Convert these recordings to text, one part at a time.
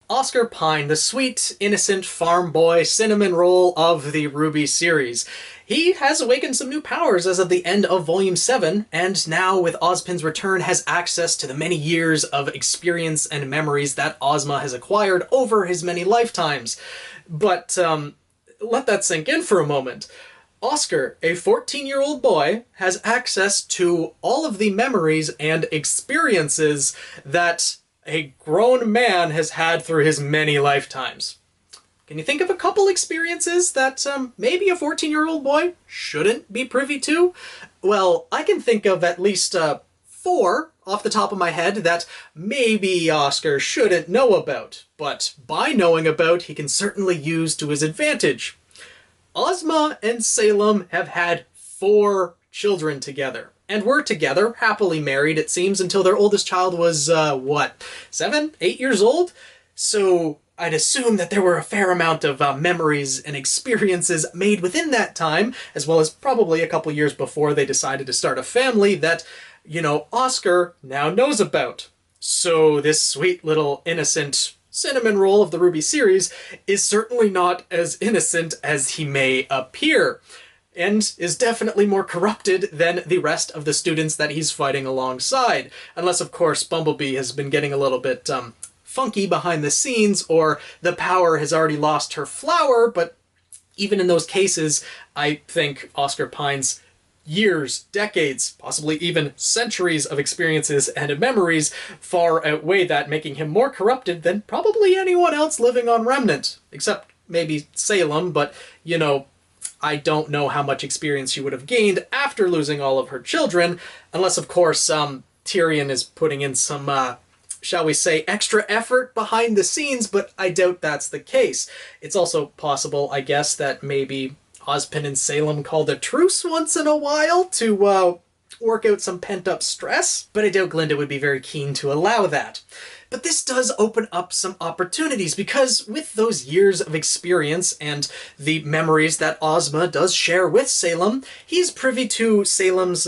Oscar Pine, the sweet, innocent farm boy cinnamon roll of the RWBY series. He has awakened some new powers as of the end of Volume 7, and now, with Ozpin's return, has access to the many years of experience and memories that Ozma has acquired over his many lifetimes. But, let that sink in for a moment. Oscar, a 14-year-old boy, has access to all of the memories and experiences that a grown man has had through his many lifetimes. Can you think of a couple experiences that maybe a 14-year-old boy shouldn't be privy to? Well, I can think of at least 4 off the top of my head that maybe Oscar shouldn't know about, but by knowing about, he can certainly use to his advantage. Ozma and Salem have had 4 children together, and were together, happily married, it seems, until their oldest child was, 7, 8 years old? So I'd assume that there were a fair amount of memories and experiences made within that time, as well as probably a couple years before they decided to start a family that, Oscar now knows about. So this sweet little innocent cinnamon roll of the RWBY series is certainly not as innocent as he may appear, and is definitely more corrupted than the rest of the students that he's fighting alongside. Unless, of course, Bumblebee has been getting a little bit funky behind the scenes, or the power has already lost her flower, but even in those cases, I think Oscar Pine's years, decades, possibly even centuries of experiences and memories far outweigh that, making him more corrupted than probably anyone else living on Remnant. Except maybe Salem, but, I don't know how much experience she would have gained after losing all of her children, unless, of course, Tyrion is putting in some, shall we say, extra effort behind the scenes, but I doubt that's the case. It's also possible, I guess, that maybe Ozpin and Salem called a truce once in a while to work out some pent-up stress, but I doubt Glinda would be very keen to allow that. But this does open up some opportunities, because with those years of experience and the memories that Ozma does share with Salem, he's privy to Salem's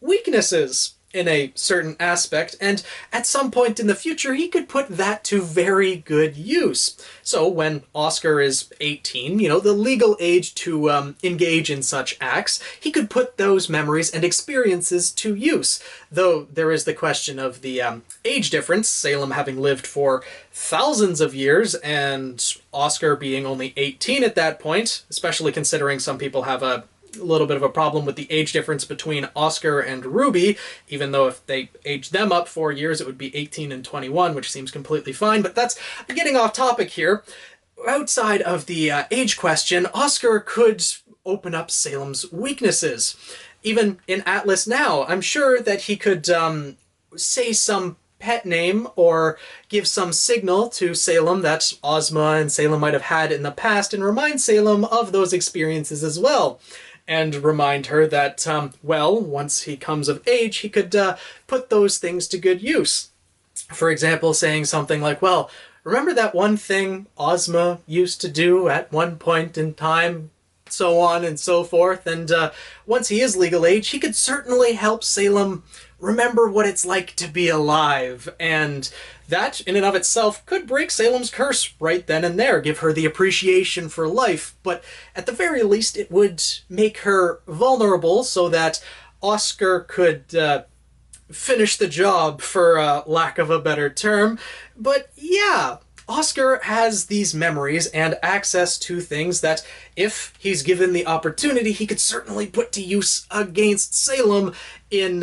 weaknesses in a certain aspect, and at some point in the future he could put that to very good use. So when Oscar is 18, the legal age to engage in such acts, he could put those memories and experiences to use. Though there is the question of the age difference, Salem having lived for thousands of years and Oscar being only 18 at that point, especially considering some people have a little bit of a problem with the age difference between Oscar and RWBY, even though if they aged them up 4 years, it would be 18 and 21, which seems completely fine, but that's getting off topic here. Outside of the age question, Oscar could open up Salem's weaknesses. Even in Atlas now, I'm sure that he could say some pet name or give some signal to Salem that Ozma and Salem might have had in the past, and remind Salem of those experiences as well. And remind her that, once he comes of age, he could put those things to good use. For example, saying something like, well, remember that one thing Ozma used to do at one point in time, so on and so forth, and once he is legal age, he could certainly help Salem remember what it's like to be alive, and that, in and of itself, could break Salem's curse right then and there, give her the appreciation for life, but at the very least it would make her vulnerable so that Oscar could finish the job, for lack of a better term. But yeah, Oscar has these memories and access to things that, if he's given the opportunity, he could certainly put to use against Salem in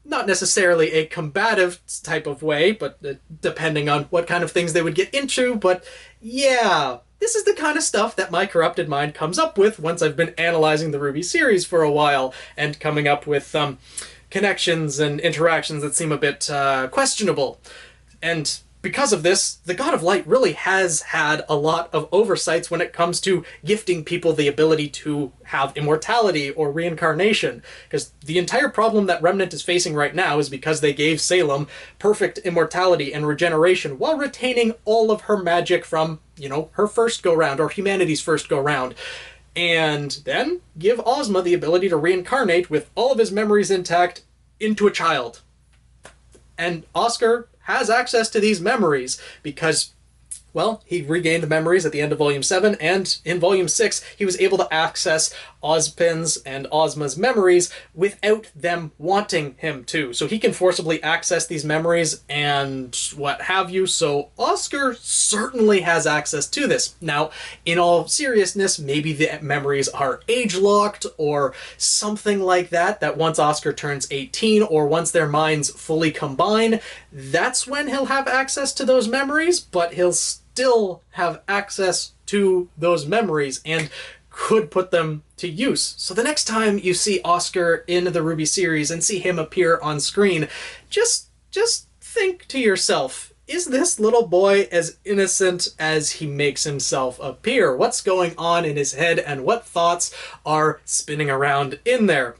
not necessarily a combative type of way, but depending on what kind of things they would get into. But yeah, this is the kind of stuff that my corrupted mind comes up with once I've been analyzing the RWBY series for a while and coming up with connections and interactions that seem a bit questionable. And because of this, the God of Light really has had a lot of oversights when it comes to gifting people the ability to have immortality or reincarnation. Because the entire problem that Remnant is facing right now is because they gave Salem perfect immortality and regeneration while retaining all of her magic from, her first go-round, or humanity's first go-round. And then give Ozma the ability to reincarnate with all of his memories intact into a child. And Oscar has access to these memories because Well, he regained memories at the end of Volume 7, and in Volume 6, he was able to access Ozpin's and Ozma's memories without them wanting him to. So he can forcibly access these memories and what have you, so Oscar certainly has access to this. Now, in all seriousness, maybe the memories are age-locked or something like that, that once Oscar turns 18 or once their minds fully combine, that's when he'll have access to those memories, but he'll still have access to those memories and could put them to use. So the next time you see Oscar in the RWBY series and see him appear on screen, just think to yourself, is this little boy as innocent as he makes himself appear? What's going on in his head and what thoughts are spinning around in there?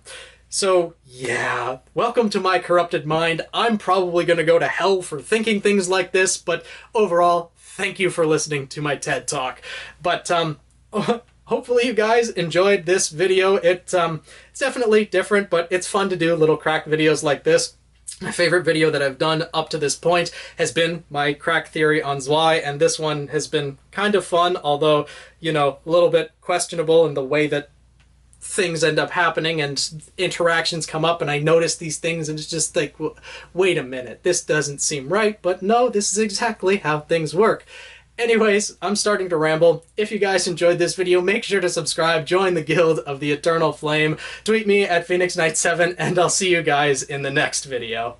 So yeah, welcome to my corrupted mind. I'm probably going to go to hell for thinking things like this, but overall, thank you for listening to my TED Talk. But hopefully you guys enjoyed this video. It's definitely different, but it's fun to do little crack videos like this. My favorite video that I've done up to this point has been my crack theory on Zwei, and this one has been kind of fun, although, you know, a little bit questionable in the way that things end up happening and interactions come up and I notice these things and it's just like, wait a minute, this doesn't seem right, but no, this is exactly how things work. Anyways, I'm starting to ramble. If you guys enjoyed this video, make sure to subscribe, join the Guild of the Eternal Flame, tweet me at Phoenix Knight 7, and I'll see you guys in the next video.